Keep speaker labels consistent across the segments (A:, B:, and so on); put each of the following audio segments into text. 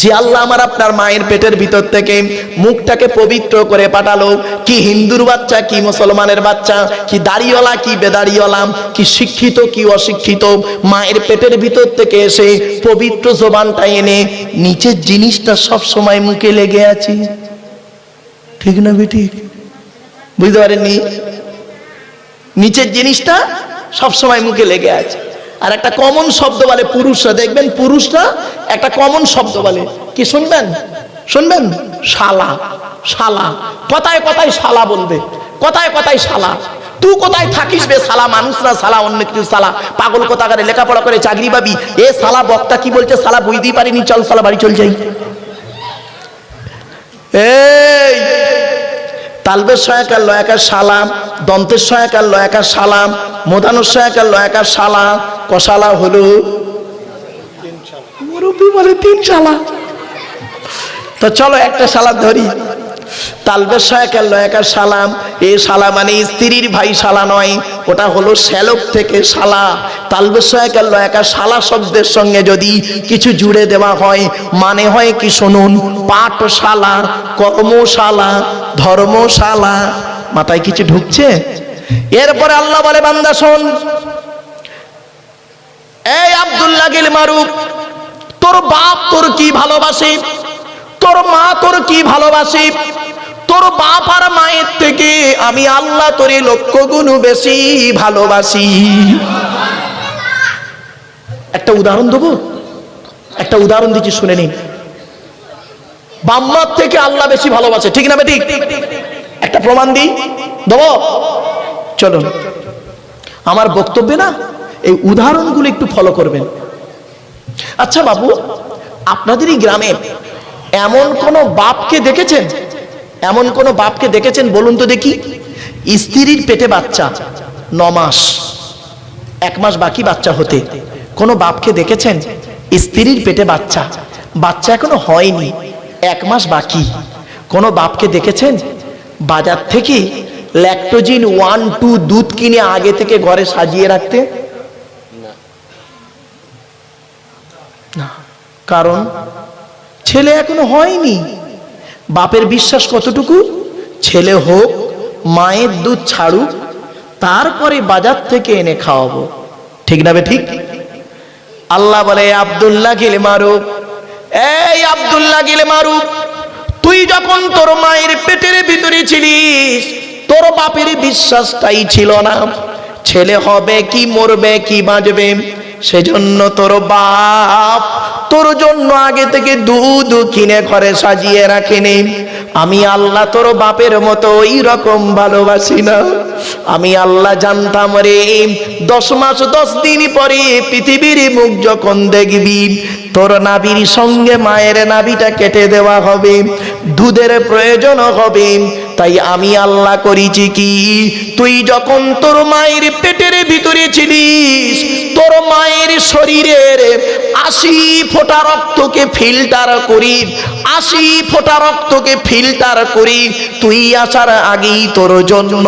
A: যে আল্লাহ আমার আপনার মায়ের পেটের ভিতর থেকে মুখটাকে পবিত্র করে পাঠালো, কি হিন্দুর বাচ্চা কি মুসলমানের বাচ্চা, কি দাড়িওয়ালা কি বেদাড়িওয়ালা, কি শিক্ষিত কি অশিক্ষিত, মায়ের পেটের ভিতর থেকে এসে পবিত্র জবানটা এনে নিচের জিনিসটা সব সময় মুখে লেগে আছে। ঠিক না বেঠিক? বুঝতে পারেননি? নিচের জিনিসটা সব সময় মুখে লেগে আছে। আর একটা কমন শব্দ বলে পুরুষরা, দেখবেন পুরুষরা একটা কমন শব্দ বলে, কি শুনবেন? শুনবেন? শালা। শালা, কথায় কথায় শালা বলবে, কথায় কথায় শালা। তুই কোথায় থাকিস বে শালা? মানুষরা শালা, অন্য কিছু শালা। পাগল কোথাকারে, লেখাপড়া করে চাকরি পাবি, এ শালা বক্তা কি বলছে শালা বুঝতেই পারিনি, চল শালা বাড়ি চল যাই। এই তালবের সহায়কার লয়াকার সালাম, দন্তের সহায়কার লয়াকার সালাম, মোদানোর সহায়কার লয়াকার সালা, কসালা হলো মুরব্বী বলে 3 শালা। তো চলো একটা সালাদ ধরি। তালবের সহায়কার লয়াকার সালাম, এই শালা মানে স্ত্রীর ভাই শালা নয়, ওটা হলো শ্যালক থেকে শালা। তালবের সহায়কার লয়াকার শালা শব্দের সঙ্গে যদি কিছু জুড়ে দেওয়া হয় মানে হয় কি শুনুন, পাঠশালা, কর্মশালা, ধর্মশালা। মাথায় কিছু ঢুকছে? এরপরে আল্লাহ বলে বান্দা শোন, এই আব্দুল্লাহ গিল মারুফ, তোর বাপ তোর কি ভালোবাসে, তোর মা তোর কি ভালোবাসে, তোর বাপ আর মায়ের থেকে আমি আল্লাহ তোরে 1,00,000 গুণ বেশি ভালোবাসি। একটা উদাহরণ দেবো, একটা উদাহরণ দিচ্ছি শুনে নিন। বাম্মার থেকে আল্লাহ বেশি ভালোবাসে, ঠিক না বেঠিক? একটা প্রমাণ দিই, দেবো? চলুন, আমার বক্তব্যে না এই উদাহরণগুলো একটু ফলো করবেন। আচ্ছা বাবু, আপনাদের এই গ্রামে এমন কোন বাপকে দেখেছেন, এমন কোন বাপকে দেখেছেন বলুন তো দেখি, স্ত্রীর পেটে বাচ্চা 9 মাস, 1 মাস বাকি বাচ্চা হতে, কোন বাপকে দেখেছেন? স্ত্রীর পেটে বাচ্চা, বাচ্চা এখনো হয়নি, 1 মাস বাকি। কোন বাপকে দেখেছেন বাজার থেকে ল্যাকটোজিন 1-2 দুধ কিনে আগে থেকে ঘরে সাজিয়ে রাখতে? না, কারণ ছেলে এখনো হয়নি। বাপের বিশ্বাস কতটুকু? ছেলে হোক, মায়ের দুধ ছাড়ুক, তারপরে বাজার থেকে এনে খাওয়াবো, ঠিক না বে ঠিক? আল্লাহ বলে আব্দুল্লাহ গিল মারুফ, এই আব্দুল্লাহ গিল মারুফ, তুই যখন তোর মায়ের পেটের ভিতরে ছিলিস তোর বাপের বিশ্বাসটাই ছিল না ছেলে হবে কি মরবে কি বাঁচবে, সেজন্য তোর বাপ তোর জন্য আগে থেকে দুধ কিনে ঘরে সাজিয়ে রাখেনি। আমি আল্লাহ তোর বাপের মতো ওই রকম ভালোবাসি না। আমি আল্লাহ জানতাম রে 10 মাস 10 দিন পরে পৃথিবীর মুখ যখন দেখবি তোর নাভির সঙ্গে মায়ের নাভিটা কেটে দেওয়া হবে, দুধের প্রয়োজন হবে। তাই আমি আল্লাহ করেছি কি, তুই যখন তোর মায়ের পেটের ভিতরে ছিলিস তোর মায়ের শরীরের 80 ফোঁটা রক্তকে ফিল্টার করি, 80 ফোঁটা রক্তকে ফিল্টার করি তুই আসার আগেই তোর জন্য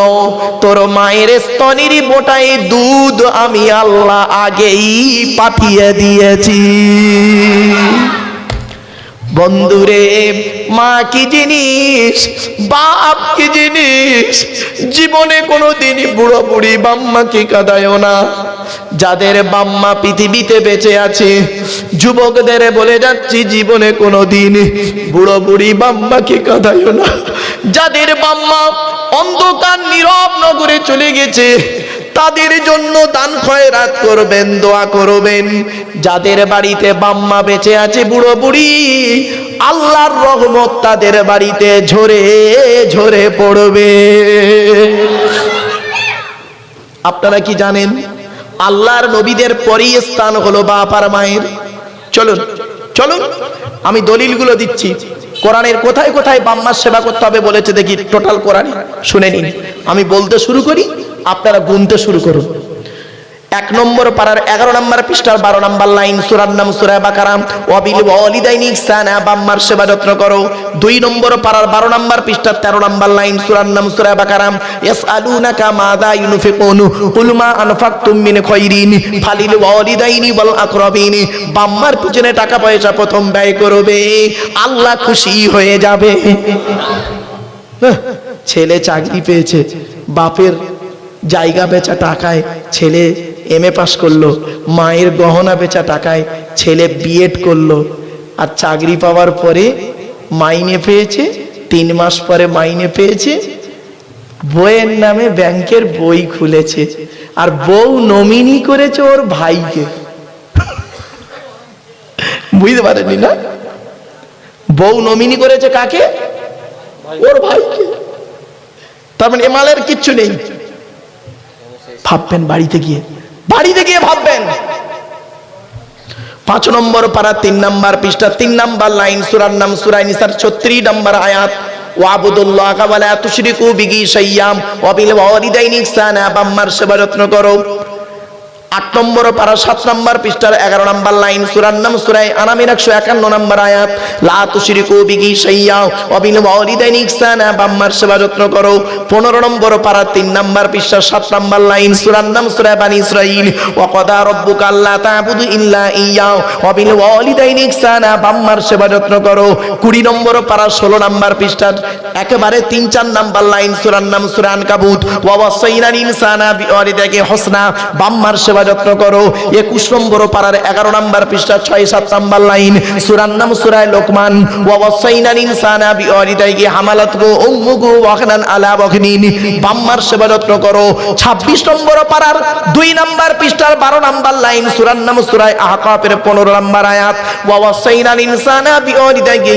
A: তোর মায়ের স্তনের বোটায় দুধ আমি আল্লাহ আগেই পাঠিয়ে দিয়েছি। বন্ধুরে, মা কি জিনিস, বাপ কি জিনিস, জীবনে কোনোদিন বুড়ো বুড়ি বাম্মাকে কাঁদায় না। যাদের বাম্মা পৃথিবীতে বেঁচে আছে যুবকদের বলে যাচ্ছি, জীবনে কোনোদিন বুড়ো বুড়ি বাম্মাকে কাঁদায় না। যাদের বাম্মা অন্ধকার নীরব নগরে চলে গেছে তাদের জন্য দান খয়রাত করবেন, দোয়া করবেন। যাদের বাড়িতে বাম্মা বেঁচে আছে বুড়ো বুড়ি, আল্লাহর রহমত তাদের বাড়িতে ঝরে ঝরে পড়বে। আপনারা কি জানেন আল্লাহর নবীদের পরই স্থান হলো বাপ আর মায়ের? চলুন চলুন আমি দলিলগুলো দিচ্ছি। কোরআনের কোথায় কোথায় বাম্মার সেবা করতে হবে বলেছে দেখি, টোটাল কোরআনে শুনে নিন। আমি বলতে শুরু করি, আপনারা গুনতে শুরু করুন। এক নম্বর পারার 11 নম্বর পৃষ্ঠার 12 নম্বর লাইন, সূরার নাম সূরা বাকারা। ওয়াবিল ওয়ালিদাইনি ইহসানা, বাম্মার সেবা যত্ন করো। 2 নম্বর পারার 12 নম্বর পৃষ্ঠার 13 নম্বর লাইন, সূরার নাম সূরা বাকারা। ইয়াসআলুনাকা মাযা ইউনফিকুন কুল মা আনফাকতুম মিন খায়রিন ফালিল ওয়ালিদাইনি ওয়াল আকরাবিন, বাম্মার পিছনে টাকা পয়সা প্রথম ব্যয় করবে, আল্লাহ খুশি হয়ে যাবে। ছেলে চাকরি পেয়েছে, বাপের জায়গা বেচা টাকায় ছেলে এমএ পাস করলো, মায়ের গহনা বেচা টাকায় ছেলে বিএড করলো, আর চাকরি পাওয়ার পরে মাইনে পেয়েছে, 3 মাস পরে মাইনে পেয়েছে, বইয়ের নামে ব্যাংকের বই খুলেছে, আর বউ নমিনি করেছে ওর ভাইকে। বুঝতে পারেননি না? বউ নমিনি করেছে কাকে? ওর ভাইকে। তার মানে এমালের কিচ্ছু নেই। ভাববেন বাড়িতে গিয়ে ভাববেন। 5 নম্বর পারা 3 নম্বর পৃষ্ঠা 3 নম্বর লাইন, সূরার নাম সূরা নিসার 36 নম্বর আয়াত। ওয়াবুদুল্লাহা ওয়া লা তুশরিকু বিহি শাইয়াম ওয়া বিল ওয়ালিদাইনি ইহসানা, বাম্মার সেবা যত্ন করো। 8 নম্বর পারা 7 নম্বর পৃষ্ঠার 11 নম্বর লাইন, সূরার নাম সূরা আনামের 151 নম্বর আয়াত। লা তুশরিকু বিহি শাইয়্যা ওয়া বিল ওয়ালিদাইনি ইহসানা, বাম্মার সেবা যত্ন করো। 15 নম্বর পারা 3 নম্বর পৃষ্ঠার 7 নম্বর লাইন, সূরার নাম সূরা বানী ইসরাঈল। ওয়া ক্বাদা রাব্বুকা আল্লা তা'বুদু ইল্লা ইয়্যাহু ওয়া বিল ওয়ালিদাইনি ইহসানা, বাম্মার সেবা যত্ন করো। 20 নম্বর পারা 16 নম্বর পৃষ্ঠার একেবারে 3-4 নম্বর লাইন, সূরার নাম সূরা আনকাবুত। ওয়া ওয়াসাইনাল ইনসানা বিওয়ালিদাইহি হুসনা, বাম্মার সেবা যত্ন করো। 21 নম্বর পারার 11 নম্বর পৃষ্ঠা 6-7 নম্বর লাইন, সূরার নাম সূরা লোকমান। ওয়া ওয়াসাইনাল ইনসানা বিওয়ালিদাইহি হামালাতহু উম্মুহু ওয়াহনান আলা ওয়াহনিন, বাম্মার সেবা যত্ন করো। 26 নম্বর পারার 2 নম্বর পৃষ্ঠার 12 নম্বর লাইন, সূরার নাম সূরা আহকাফের 15 নম্বর আয়াত। ওয়া ওয়াসাইনাল ইনসানা বিওয়ালিদাইহি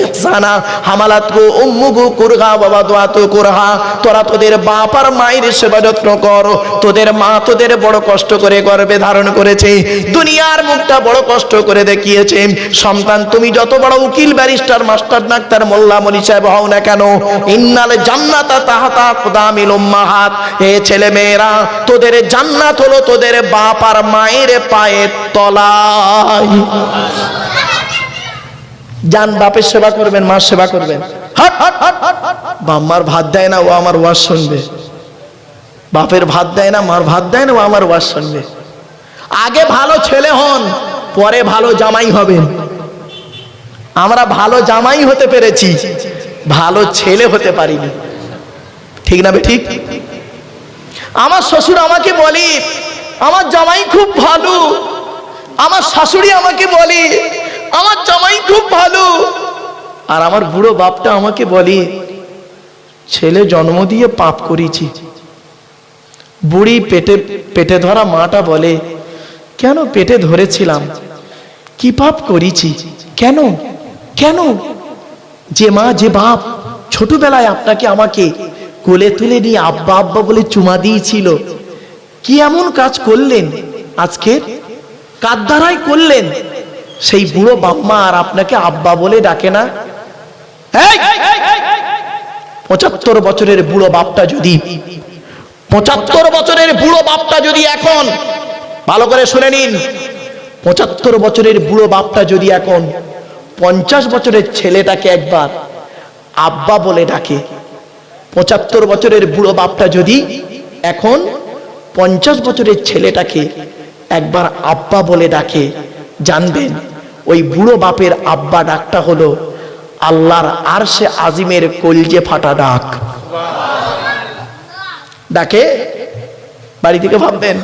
A: ইহসানা হামালাতহু উম্মুহু কুরহা ওয়া ওয়াদাতহু কুরহা, তোরা তোদের বাপ আর মায়ের সেবা যত্ন কর। তোদের মা তোদের বড় কষ্ট করে গর্ভে ধারণ করেছে, দুনিয়ার মুখটা বড় কষ্ট করে দেখিয়েছে। সন্তান তুমি যত বড় উকিল, ব্যারিস্টার, মাস্টার, ডাক্তার, মোল্লা, মনি সাহেব হও না কেন, ইন্নাল জান্নাতা তাহতা আকদামিল উম্মাহাত, হে ছেলে মেয়েরা, তোদের জান্নাত হলো তোদের বাপ আর মায়ের পায়ের তলায়। জান বাপের সেবা করবেন, মার সেবা করবেন। বাম্মার ভাত দেয় না, ও আমার ওয়াজ শুনবে। বাপের ভাত দেয় না, মার ভাত দেয় না, ও আমার ওয়াজ শুনবে। আগে ভালো ছেলে হন, পরে ভালো জামাই হবেন। আমরা ভালো জামাই হতে পেরেছি, ভালো ছেলে হতে পারিনি। ঠিক না ঠিক? আমার শ্বশুর আমাকে বলে আমার জামাই খুব ভালো, আমার শাশুড়ি আমাকে বলে আমার জামাই খুব ভালো, আর আমার বুড়ো বাপটা আমাকে বলে ছেলে জন্ম দিয়ে পাপ করেছি। বুড়ি পেটে ধরা মাটা বলে কেন পেটে ধরেছিলাম, কি পাপ করেছি, কেন কেন? যে মা যে বাপ ছোটবেলায় আপনাকে আমাকে কোলে তুলে নিয়ে আব্বা আব্বা বলে চুমা দিয়েছিল, কি এমন কাজ করলেন আজকে, কার দ্বারাই করলেন? সেই বুড়ো বাপমা আর আপনাকে আব্বা বলে ডাকে না? 75 বছরের বুড়ো বাপটা যদি 75 বছরের বুড়ো বাপটা যদি এখন, ভালো করে শুনে নিন, 75 বছরের বুড়ো বাপটা যদি এখন 50 বছরের ছেলেটাকে একবার আব্বা বলে ডাকে, 75 বছরের বুড়ো বাপটা যদি এখন 50 বছরের ছেলেটাকে একবার আব্বা বলে ডাকে, জানবেন ওই বুড়ো বাপের আব্বা ডাকটা হলো আল্লাহর আরশে আজিমের কলজে ফাটা ডাক। ডাকে। বাড়ি থেকে ভাববেন,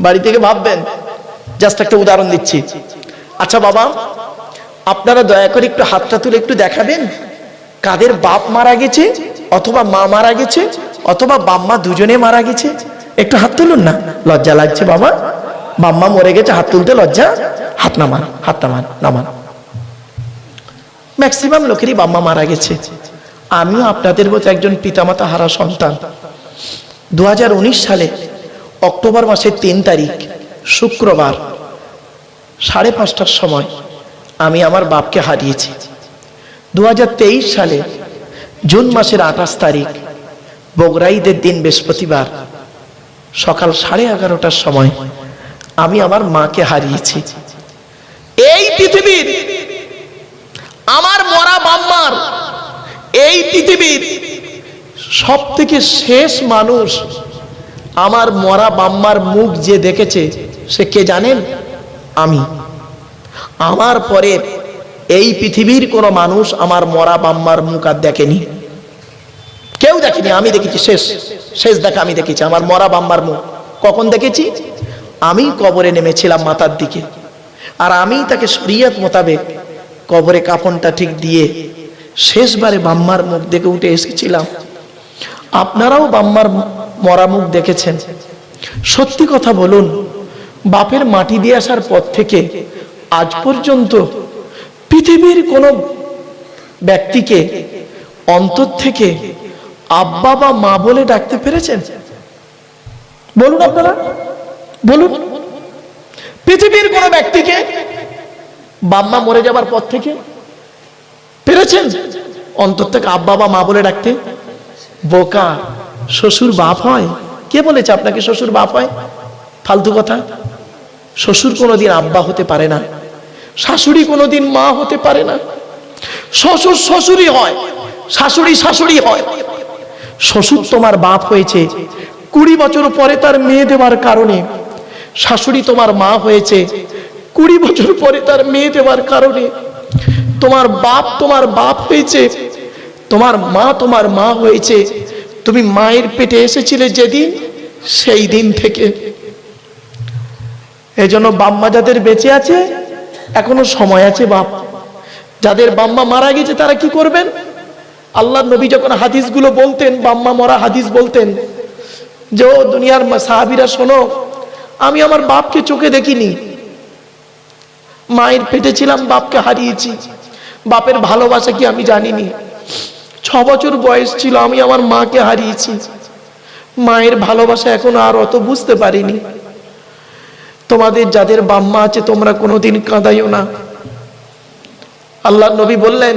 A: বাড়ি থেকে ভাববেন। জাস্ট একটা উদাহরণ দিচ্ছি। আচ্ছা বাবা, আপনারা দয়া করে একটু হাতটা তুলে একটু দেখাবেন কাদের বাপ মারা গেছে, অথবা মা মারা গেছে, অথবা বাম্মা দুজনে মারা গেছে। একটু হাত তুলুন না, লজ্জা লাগছে বাবা। বাম্মা মরে গেছে, হাত তুলতে লজ্জা, হাত নামান, হাত নামান, নামান। ম্যাক্সিমাম লোকেরই বাম্মা মারা গেছে। আমিও আপনাদের মতো একজন পিতামাতা হারা সন্তান। 2019 সালে অক্টোবর মাসের 3 তারিখ শুক্রবার 5:30টার সময় আমি আমার বাপকে হারিয়েছি। 2023 সালে জুন মাসের 28 তারিখ বগরা ঈদের দিন বৃহস্পতিবার সকাল 11:30টার সময় আমি আমার মাকে হারিয়েছি। এই পৃথিবীর আমার মরা বাম্মার, এই পৃথিবীর সব থেকে শেষ মানুষ আমার মরা বাম্মার মুখ যে দেখেছে সে কে জানেন? আমি। আমার পরে এই পৃথিবীর কোনো মানুষ আমার মরা বাম্মার মুখ আর দেখেনি, কেউ দেখেনি। আমি দেখেছি, শেষ দেখা আমি দেখেছি আমার মরা বাম্মার মুখ। কখন দেখেছি? আমি কবরে নেমেছিলাম মাথার দিকে, আর আমি তাকে শরীয়ত মোতাবেক কবরে কাফনটা ঠিক দিয়ে শেষবারে বাম্মার মুখ দেখে উঠে এসেছিলাম। আপনারাও বাম্মার মরা মুখ দেখেছেন। সত্যি কথা বলুন, বাপের মাটি দিয়ে আসার পর থেকে আজ পর্যন্ত পৃথিবীর কোনো ব্যক্তিকে অন্তর থেকে আব্বা বা মা বলে ডাকতে পেরেছেন? বলুন, আপনারা বলুন। পৃথিবীর কোনো ব্যক্তিকে বাম্মা মরে যাবার পর থেকে পেরেছেন অন্তর থেকে আব্বা বা মা বলে ডাকতে? বোকা, শ্বশুর বাপ হয়? কে বলেছে আপনাকে শ্বশুর বাপ হয়? ফালতু কথা। শ্বশুর কোনোদিন আব্বা হতে পারে না, শাশুড়ি কোনোদিন মা হতে পারে না। শ্বশুর শ্বশুরই হয়, শাশুড়ি শাশুড়ি হয়। শ্বশুর তোমার বাপ হয়েছে 20 বছর পরে তার মেয়ে দেওয়ার কারণে, শাশুড়ি তোমার মা হয়েছে 20 বছর পরে তার মেয়ে দেওয়ার কারণে। তোমার বাপ হয়েছে, তোমার মা হয়েছে তুমি মায়ের পেটে এসেছিলে যেদিন, সেই দিন থেকে। এই জন্য বাম্মা যাদের বেঁচে আছে এখনো সময় আছে। বাপ যাদের বাম্মা মারা গেছে তারা কি করবেন? আল্লাহ নবী যখন হাদিসগুলো বলতেন, বাম্মা মরা হাদিস বলতেন, যে ও দুনিয়ার সাহাবীরা শোনো, আমি আমার বাপকে চোখে দেখিনি, মায়ের পেটে ছিলাম, বাপকে হারিয়েছি, বাপের ভালোবাসা কি আমি জানিনি। 6 বছর বয়স ছিল আমি আমার মাকে হারিয়েছি, মায়ের ভালোবাসা এখনো আর অত বুঝতে পারিনি। তোমাদের যাদের বাম্মা আছে তোমরা কোনোদিন কাঁদাইও না। আল্লাহ নবী বললেন,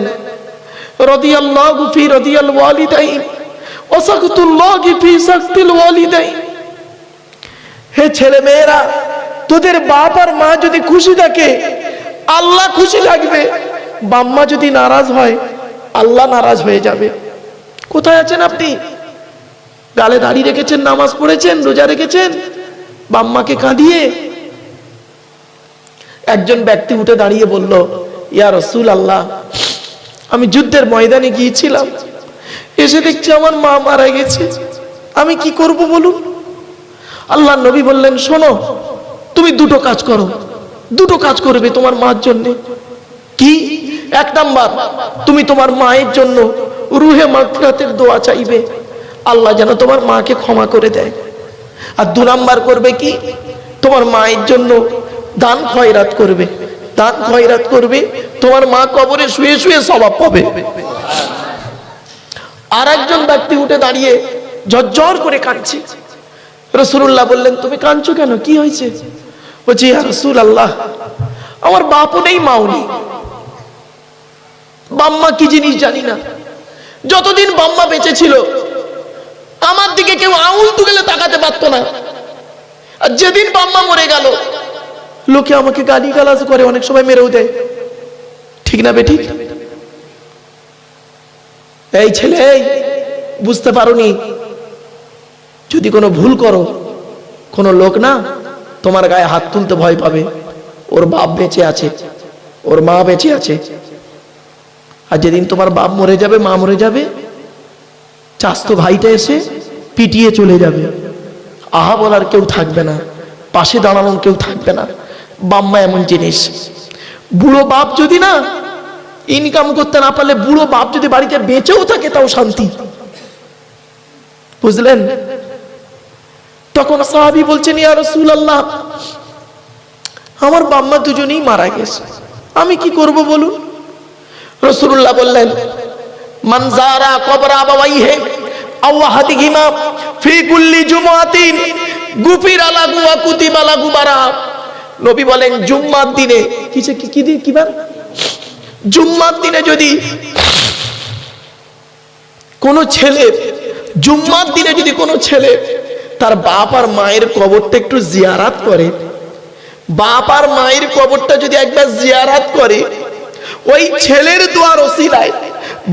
A: রাদিয়াল্লাহু ফি রাদিয়াল ওয়ালিদাইন ওয়া সাকতুল্লাহি ফি সাকতিল ওয়ালিদাইন। হে ছেলে মেয়েরা, তোদের বাপ আর মা যদি খুশি থাকে আল্লাহ খুশি লাগবে, বাম্মা যদি নারাজ হয় আল্লাহ নারাজ হয়ে যাবে। কোথায় আছেন আপনি? গালে দাড়ি রেখেছেন, নামাজ পড়েছেন, রোজা রেখেছেন, বাম্মাকে কাঁদিয়ে। একজন ব্যক্তি উঠে দাঁড়িয়ে বলল, ইয়া রাসূলুল্লাহ, আমি যুদ্ধের ময়দানে গিয়েছিলাম, এসে দেখছি আমার মা মারা গেছে, আমি কি করব বলুন? আল্লাহ নবী বললেন, শোনো, তুমি দুটো কাজ করো, দুটো কাজ করবে তোমার মার জন্য। কি? 1 নাম্বার, তুমি তোমার মায়ের জন্য রুহে মাগফিরাতের দোয়া চাইবে, আল্লাহ যেন তোমার মাকে ক্ষমা করে দেয়। আর 2 নাম্বার করবে কি? তোমার মায়ের জন্য দান খয়রাত করবে, দান খয়রাত করবে, তোমার মা কবরে শুয়ে শুয়ে সওয়াব পাবে। আর একজন ব্যক্তি উঠে দাঁড়িয়ে ঝরঝর করে কাঁদছে। রাসূলুল্লাহ বললেন, তুমি কাঁদছো কেন, কি হয়েছে? বলছি, ইয়া রাসূলুল্লাহ, আমার বাপও নেই মাও নেই, বাম্মা কি জিনিস জানি না। যতদিন বাম্মা বেঁচে ছিল আমার দিকে কেউ আঙুল তুলে তাকাতে পারতো না, আর যেদিন বাম্মা মরে গেল লোকে আমাকে গালি গালাজ করে, অনেক সময় মেরেও দেয়। ঠিক না বেঠিক? এই ছেলে, এই বুঝতে পারোনি, যদি কোনো ভুল করো কোনো লোক না তোমার গায়ে হাত তুলতে ভয় পাবে। ওর বাপ বেঁচে আছে, ওর মা বেঁচে আছে, আর যেদিন তোমার বাপ মরে যাবে, মা মরে যাবে, চাস্তো ভাইটা এসে পিটিয়ে চলে যাবে, আহা বলার কেউ থাকবে না, পাশে দাঁড়ানোর কেউ থাকবে না। বাম্মা এমন জিনিস। বুড়ো বাপ যদি না ইনকাম করতে না পারলে, বুড়ো বাপ যদি বাড়িতে বেঁচেও থাকে তাও শান্তি, বুঝলেন? তখন সাহাবী বলছেন, ইয়া রাসূলুল্লাহ, আমার বাম্মা দুজনেই মারা গেছে, আমি কি করব বলুন? রাসূলুল্লাহ বললেন, মান যারা কবর আবাওয়াইহি আও আহাদিহিমা ফি কুল্লি জুমআতিন গুফিরা লাহু ওয়া কুতিবা লাহু বারা। নবী বলেন, জুম্মার দিনে কি বার? জুম্মার দিনে যদি কোনো ছেলে, জুম্মার দিনে যদি কোনো ছেলে তার বাপ আর মায়ের কবরটা একটু জিয়ারাত করে, বাপ আর মায়ের কবরটা যদি একবার জিয়ারাত করে, ওই ছেলের দোয়ার ওসিলায়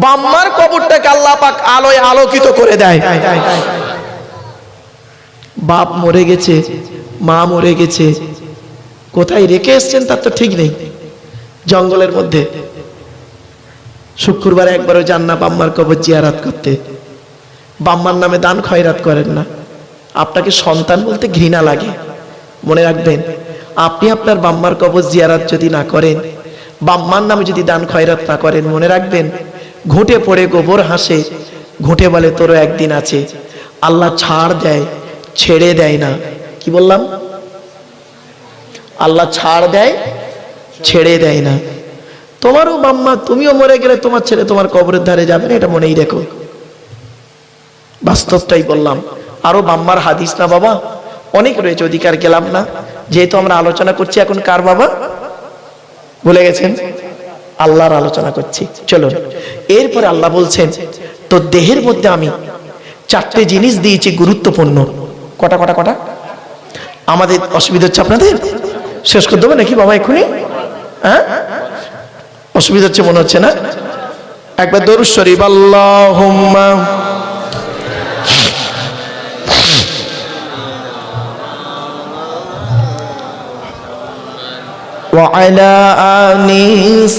A: বাম্মার কবরটাকে আল্লাহ পাক আলোয় আলোকিত করে দেয়। বাপ মরে গেছে, মা মরে গেছে, কোথায় রেখে এসছেন তার তো ঠিক নেই, জঙ্গলের মধ্যে। শুক্রবার একবারও যান না বাম্মার কবর জিয়ারাত করতে, বাম্মার নামে দান খয়রাত করেন না। আপনাকে সন্তান বলতে ঘৃণা লাগে। মনে রাখবেন, আপনি আপনার বাম্মার কবর জিয়ারাত যদি না করেন, বাম্মার নামে যদি দান খয়রাত না করেন, মনে রাখবেন ঘুঁটে পড়ে গোবর হাসে, ঘুঁটে বলে তোরও একদিন আছে। আল্লাহ ছাড় দেয়, ছেড়ে দেয় না। কি বললাম? আল্লাহ ছাড় দেয়, ছেড়ে দেয় না। তোমারও বাম্মা, তুমিও মরে গেলে তোমার ছেলে তোমার কবরের ধারে যাবে না, এটা মনেই রেখো। বাস্তবটাই বললাম। আরো বাম্মার হাদিস না বাবা অনেক রয়েছে, অধিকার গেলাম না। যেহেতু আমরা আলোচনা করছি এখন কার বাবা ভুলে গেছেন? আল্লাহর আলোচনা করছি। চলুন, এরপরে আল্লাহ বলছেন তো দেহের মধ্যে আমি চারটে জিনিস দিয়েছি গুরুত্বপূর্ণ। কটা কটা কটা? আমাদের অসুবিধা হচ্ছে আপনাদের? শেষ করে দেবো নাকি বাবা এক্ষুনি? হ্যাঁ, অসুবিধা হচ্ছে মনে হচ্ছে না? একবার দরুদ শরীফ আল্লাহুম্মা ওয়া আলা আলি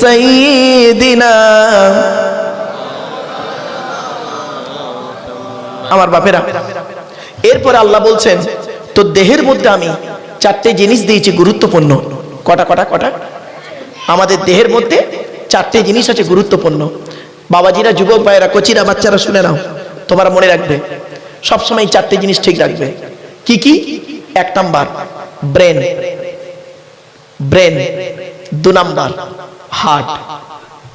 A: সাইয়্যিদিনা। আমার বাপেরা, এরপর আল্লাহ বলছেন তো দেহের মধ্যে আমি চারটে জিনিস দিয়েছি গুরুত্বপূর্ণ। কটা কটা কটা? আমাদের দেহের মধ্যে চারটে জিনিস আছে গুরুত্বপূর্ণ। বাবাজিরা, যুবক ভাইয়েরা, কচিরা বাচ্চারা শুনে নাও, তোমরা মনে রাখবে, সবসময় চারটে জিনিস ঠিক রাখবে। কি কি? এক নাম্বার ব্রেন, ব্রেন। দু নাম্বার হার্ট।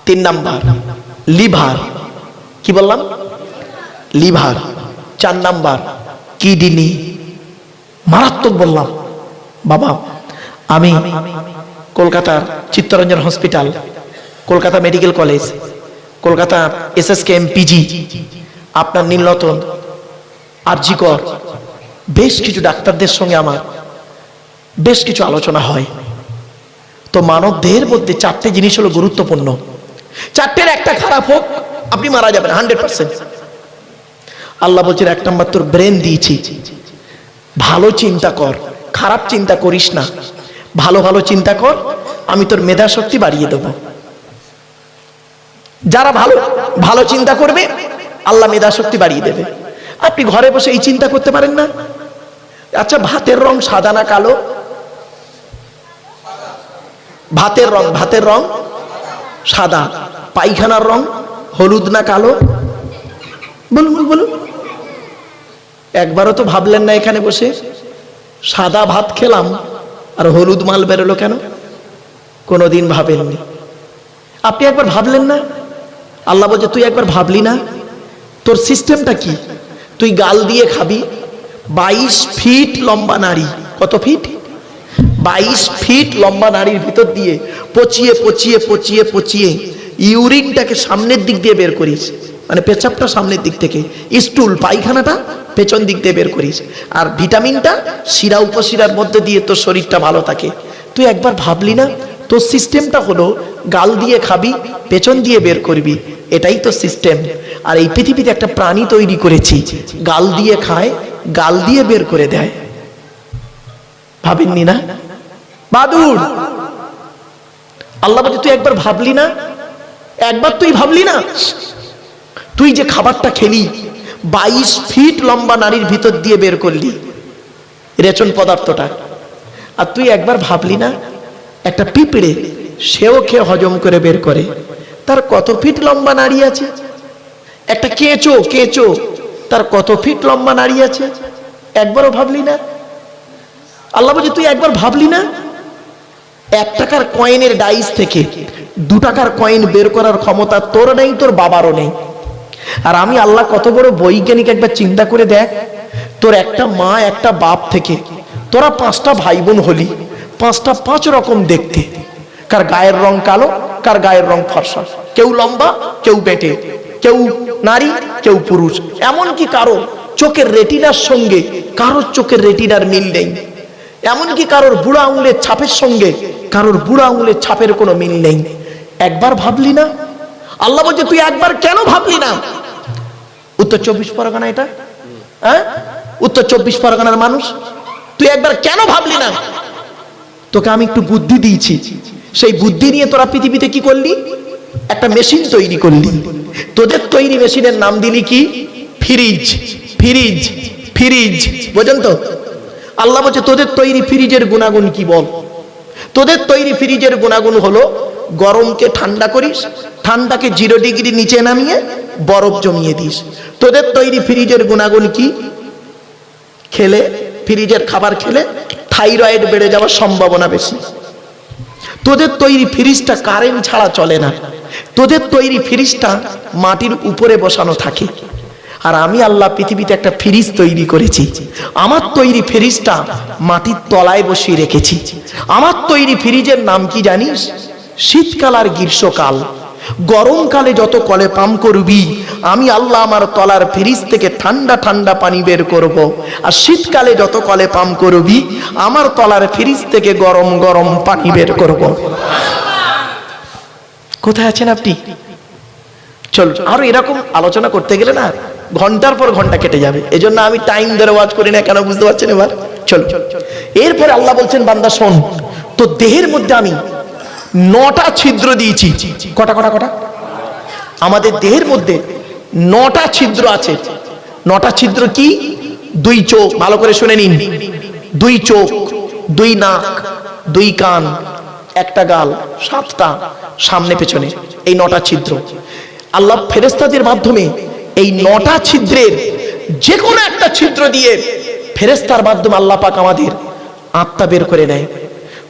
A: তিন নাম্বার লিভার। কি বললাম? লিভার। চার নাম্বার কিডনি। মারাত্মক বললাম বাবা। আমি কলকাতার Chittaranjan hospital, Kolkata medical college, Kolkata SSKM-PG, আপনার নীলরতন, RG কর, বেশ কিছু ডাক্তারদের সঙ্গে আমার বেশ কিছু আলোচনা হয়। তো মানব দেহের মধ্যে চারটে জিনিস হলো গুরুত্বপূর্ণ। চারটের একটা খারাপ হোক আপনি মারা যাবেন 100%। আল্লাহ বলছেন এক নাম্বার তোর ব্রেন দিয়েছি, ভালো চিন্তা কর, খারাপ চিন্তা করিস না, ভালো ভালো চিন্তা কর, আমি তোর মেধা শক্তি বাড়িয়ে দেব। যারা ভালো ভালো চিন্তা করবে আল্লাহ মেধা শক্তি বাড়িয়ে দেবে। আপনি ঘরে বসে এই চিন্তা করতে পারেন না? আচ্ছা, ভাতের রং সাদা না কালো? ভাতের রং সাদা। পায়খানার রং হলুদ না কালো? বলুন বলুন। একবারও তো ভাবলেন না এখানে বসে সাদা ভাত খেলাম আর হলুদ মাল বেরোলো কেন? কোনোদিন ভাবেননি। আপনি একবার ভাবলেন না? আল্লাহ বলছে তুই একবার ভাবলি না তোর সিস্টেমটা কি? তুই গাল দিয়ে খাবি। 22 ফিট লম্বা নারী। কত ফিট? 22 ফিট লম্বা নারীর ভিতর দিয়ে পচিয়ে পচিয়ে পচিয়ে পচিয়ে ইউরিনটাকে সামনের দিক দিয়ে বের করিস, মানে পেচাবটা সামনের দিক থেকে, স্টুল পায়খানাটা পেছন দিক দিয়ে বের করিস, আর ভিটামিনটা শিরা উপশিরার মধ্যে দিয়ে তোর শরীরটা ভালো থাকে। তুই একবার ভাবলি না তোর সিস্টেমটা হলো গাল দিয়ে খাবি, পেছন দিয়ে বের করবি, এটাই তো সিস্টেম। আর এই পৃথিবীতে একটা প্রাণী তৈরি করেছি, গাল দিয়ে খায়, গাল দিয়ে বের করে দেয়। ভাবেননি না? বাদুড়। আল্লাহ বলে তুই একবার ভাবলি না? একবার তুই ভাবলি না তুই যে খাবারটা খেলি 22 ফিট লম্বা নারীর ভিতর দিয়ে বের করলি রেচন পদার্থটা, আর তুই একবার ভাবলি না একটা পিঁপড়ে সেও খেয়ে হজম করে বের করে, তার কত ফিট লম্বা নাড়ি আছে? একটা কেঁচো কেঁচো তার কত ফিট লম্বা নাড়ি আছে? একবারও ভাবলি না? আল্লাহ বলছে তুই একবার ভাবলি না 1 টাকার কয়েনের ডাইস থেকে 2 টাকার কয়েন বের করার ক্ষমতা তোর নেই, তোর বাবারও নেই। আর আমি আল্লাহ কত বড় বৈজ্ঞানিক, একবার চিন্তা করে দেখ, তোর একটা মা একটা বাপ থেকে তোরা 5টা ভাই বোন হলি, 5টা 5 রকম দেখতে, কার গায়ের রং কালো, কার গায়ের রং ফর্সা, কেউ লম্বা, কেউ বেটে, কেউ নারী, কেউ পুরুষ, এমনকি কারো চোখের রেটিনার সঙ্গে কারোর চোখের রেটিনার মিল নেই, এমনকি কারোর বুড়া আঙুলের ছাপের সঙ্গে কারোর বুড়া আঙুলের ছাপের কোনো মিল নেই। একবার ভাবলি না? আল্লাহ বলছে তুই একবার কেন ভাবলি না? উত্তর 24 পরগনা এটা, হ্যাঁ, উত্তর 24 পরগনার মানুষ, তুই একবার কেন ভাবলি না? তোকে আমি একটু বুদ্ধি দিয়েছি, সেই বুদ্ধি নিয়ে তোরা পৃথিবীতে কি করলি? একটা মেশিন তৈরি করলি। তোদের তৈরি মেশিনের নাম দিলি কি? ফ্রিজ। ফ্রিজ ফ্রিজ বোঝেন তো? আল্লাহ বলছে তোদের তৈরি ফ্রিজের গুণাগুণ কি বল? তোদের তৈরি ফ্রিজের গুণাগুণ হলো গরমকে ঠান্ডা করিস, ঠান্ডাকে 0 ডিগ্রি নিচে নামিয়ে বরফ জমিয়ে দিস। তোদের তৈরি ফ্রিজের গুণাগুণ কি? খেলে, ফ্রিজের খাবার খেলে থাইরয়েড বেড়ে যাওয়ার সম্ভাবনা বেশি। তোদের তৈরি ফ্রিজটা কারেন্ট ছাড়া চলে না, তোদের তৈরি ফ্রিজটা মাটির উপরে বসানো থাকে। আর আমি আল্লাহ পৃথিবীতে একটা ফ্রিজ তৈরি করেছি, আমার তৈরি ফ্রিজটা মাটির তলায় বসিয়ে রেখেছি। আমার তৈরি ফ্রিজের নাম কি জানিস? শীতকাল আর গ্রীষ্মকাল। গরমকালে যত কলে পাম্প করবি, আমি আল্লাহ আমার তলার ফ্রিজ থেকে ঠান্ডা ঠান্ডা পানি বের করব। আর শীতকালে যত কলে পাম্প করবি, আমার তলার ফ্রিজ থেকে গরম গরম পানি বের করব। কোথায় আছেন আপনি? চল, আরো এরকম আলোচনা করতে গেলে না ঘন্টার পর ঘন্টা কেটে যাবে, এজন্য আমি টাইম ধরে ওয়াজ করি না। কেন বুঝতে পারছেন এবার? চল, এরপরে আল্লাহ বলছেন বান্দা শোন, তো দেহের মধ্যে আমি 9টা ছিদ্র দিয়েছি। কটা কটা কটা? আমাদের দেহের মধ্যে 9টা ছিদ্র আছে। 9টা ছিদ্র কি? 2 চোখ, ভালো করে শুনে নিন, 2 চোখ, 2 নাক, 2 কান, 1টা গাল, 7টা সামনে পেছনে, এই 9টা ছিদ্র। আল্লাহ ফেরেশতাদের মাধ্যমে এই 9টা ছিদ্রের যে কোনো একটা ছিদ্র দিয়ে ফেরেশতার মাধ্যমে আল্লাহ পাক আমাদের আত্মা বের করে নেয়।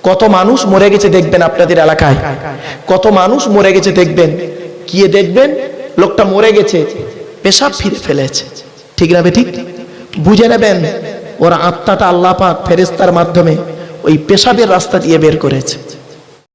A: কত মানুষ মরে গেছে দেখবেন আপনাদের এলাকায়, কত মানুষ মরে গেছে দেখবেন, গিয়ে দেখবেন লোকটা মরে গেছে, পেশাব ফিরে ফেলেছে, ঠিক না বেঠিক? বুঝে নেবেন ওর আত্মাটা আল্লাহ পাক ফেরেশতার মাধ্যমে ওই পেশাবের রাস্তা দিয়ে বের করেছে।